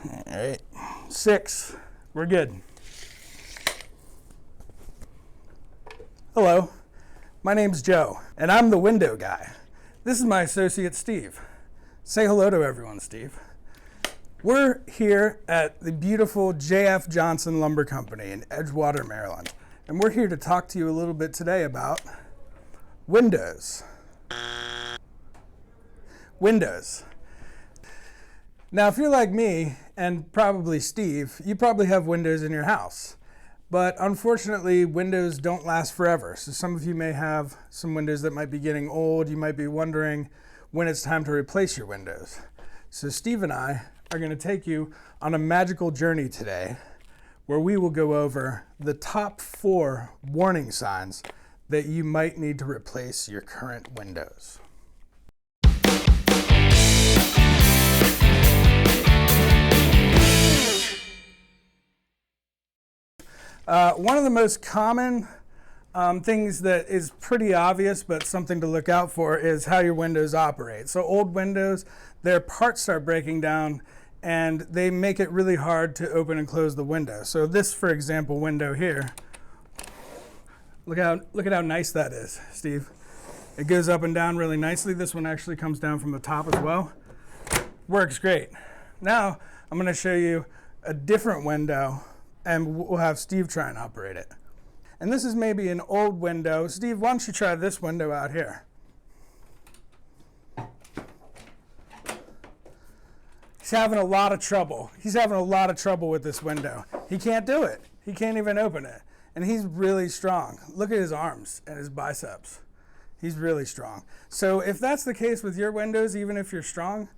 All right, 6, we're good. Hello, my name's Joe, and I'm the window guy. This is my associate, Steve. Say hello to everyone, Steve. We're here at the beautiful J.F Johnson Lumber Company in Edgewater, Maryland, and we're here to talk to you a little bit today about windows. Windows. Now, if you're like me, and probably Steve, you probably have windows in your house. But unfortunately, windows don't last forever. So some of you may have some windows that might be getting old. You might be wondering when it's time to replace your windows. So Steve and I are going to take you on a magical journey today where we will go over the top 4 warning signs that you might need to replace your current windows. One of the most common things that is pretty obvious but something to look out for is how your windows operate. So old windows, their parts start breaking down and they make it really hard to open and close the window. So this, for example, window here, look at how nice that is, Steve. It goes up and down really nicely. This one actually comes down from the top as well. Works great. Now I'm going to show you a different window and we'll have Steve try and operate it. And this is maybe an old window. Steve, why don't you try this window out here? He's having a lot of trouble. He's having a lot of trouble with this window. He can't do it. He can't even open it. And he's really strong. Look at his arms and his biceps. He's really strong. So if that's the case with your windows, even if you're strong,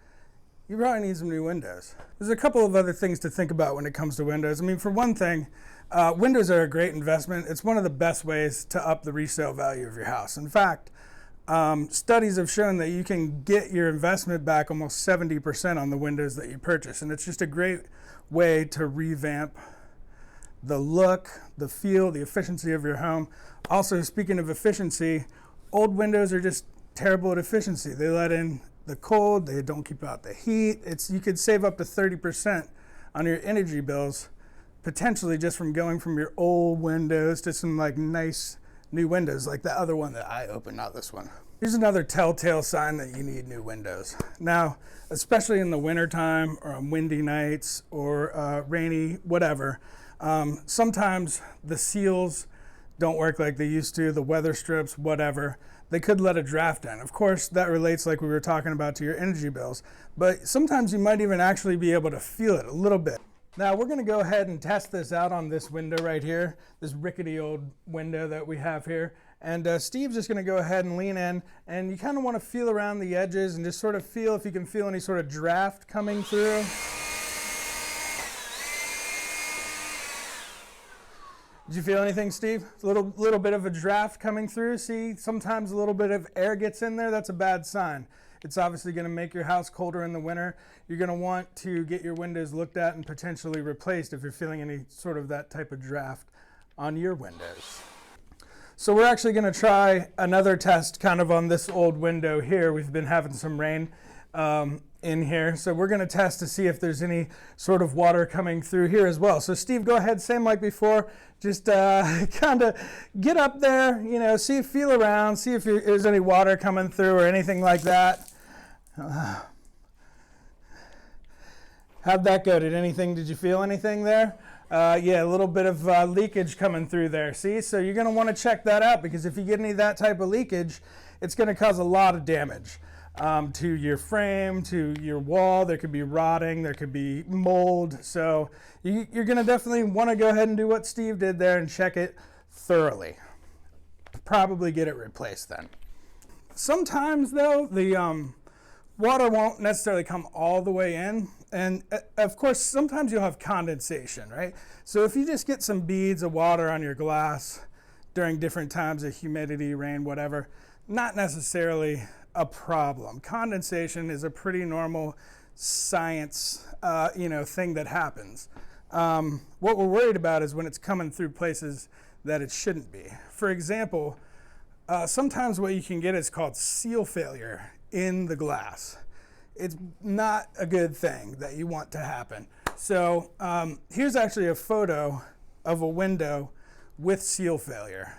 you probably need some new windows. There's a couple of other things to think about when it comes to windows. I mean, for one thing, windows are a great investment. It's one of the best ways to up the resale value of your house. In fact, studies have shown that you can get your investment back almost 70% on the windows that you purchase. And it's just a great way to revamp the look, the feel, the efficiency of your home. Also, speaking of efficiency, old windows are just terrible at efficiency. They let in the cold, they don't keep out the heat. You could save up to 30% on your energy bills, potentially just from going from your old windows to some like nice new windows, like the other one that I opened, not this one. Here's another telltale sign that you need new windows. Now, especially in the wintertime or on windy nights or rainy, whatever, sometimes the seals don't work like they used to, the weather strips, whatever. They could let a draft in. Of course, that relates, like we were talking about, to your energy bills. But sometimes you might even actually be able to feel it a little bit. Now, we're going to go ahead and test this out on this window right here, this rickety old window that we have here. And Steve's just going to go ahead and lean in. And you kind of want to feel around the edges and just sort of feel if you can feel any sort of draft coming through. Did you feel anything, Steve? A little bit of a draft coming through. See, sometimes a little bit of air gets in there. That's a bad sign. It's obviously going to make your house colder in the winter. You're going to want to get your windows looked at and potentially replaced if you're feeling any sort of that type of draft on your windows. So we're actually going to try another test kind of on this old window here. We've been having some rain in here. So we're going to test to see if there's any sort of water coming through here as well. So Steve, go ahead, same like before. Just kind of get up there, feel around, see if there's any water coming through or anything like that. How'd that go? Did you feel anything there? Yeah, a little bit of leakage coming through there. See, so you're going to want to check that out because if you get any of that type of leakage, it's going to cause a lot of damage. To your frame, to your wall. There could be rotting, there could be mold. So you're going to definitely want to go ahead and do what Steve did there and check it thoroughly. Probably get it replaced then. Sometimes though, the water won't necessarily come all the way in. And of course, sometimes you'll have condensation, right? So if you just get some beads of water on your glass during different times of humidity, rain, whatever, not necessarily a problem. Condensation is a pretty normal science, thing that happens. What we're worried about is when it's coming through places that it shouldn't be. For example, sometimes what you can get is called seal failure in the glass. It's not a good thing that you want to happen. So here's actually a photo of a window with seal failure.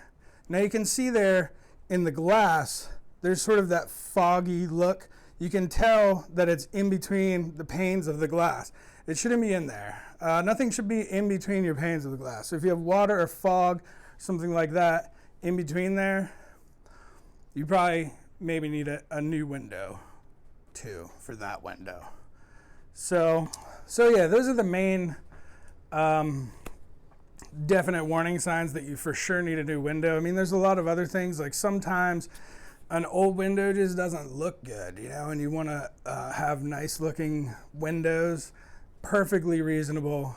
Now you can see there in the glass, there's sort of that foggy look. You can tell that it's in between the panes of the glass. It shouldn't be in there. Nothing should be in between your panes of the glass. So if you have water or fog, something like that, in between there, you probably maybe need a new window too for that window. So yeah, those are the main definite warning signs that you for sure need a new window. I mean, there's a lot of other things, like sometimes an old window just doesn't look good, you know, and you want to have nice looking windows. Perfectly reasonable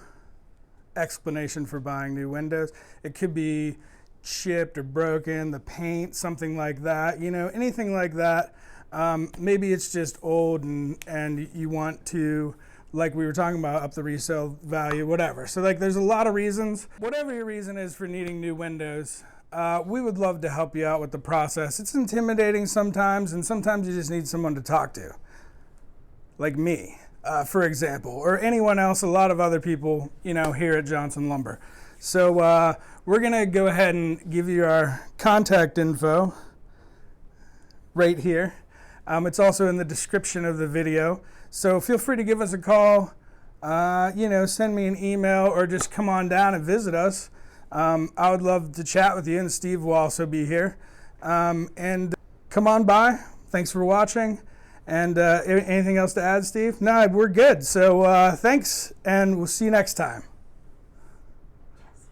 explanation for buying new windows. It could be chipped or broken, the paint, something like that, you know, anything like that. Maybe it's just old and you want to, like we were talking about, up the resale value, whatever. So like there's a lot of reasons. Whatever your reason is for needing new windows, we would love to help you out with the process. It's intimidating sometimes, and sometimes you just need someone to talk to, like me, for example, or anyone else, a lot of other people, you know, here at Johnson Lumber. So we're gonna go ahead and give you our contact info right here. It's also in the description of the video. So feel free to give us a call, you know, send me an email, or just come on down and visit us. I would love to chat with you, and Steve will also be here. And come on by. Thanks for watching. And anything else to add, Steve? No, we're good. So thanks, and we'll see you next time.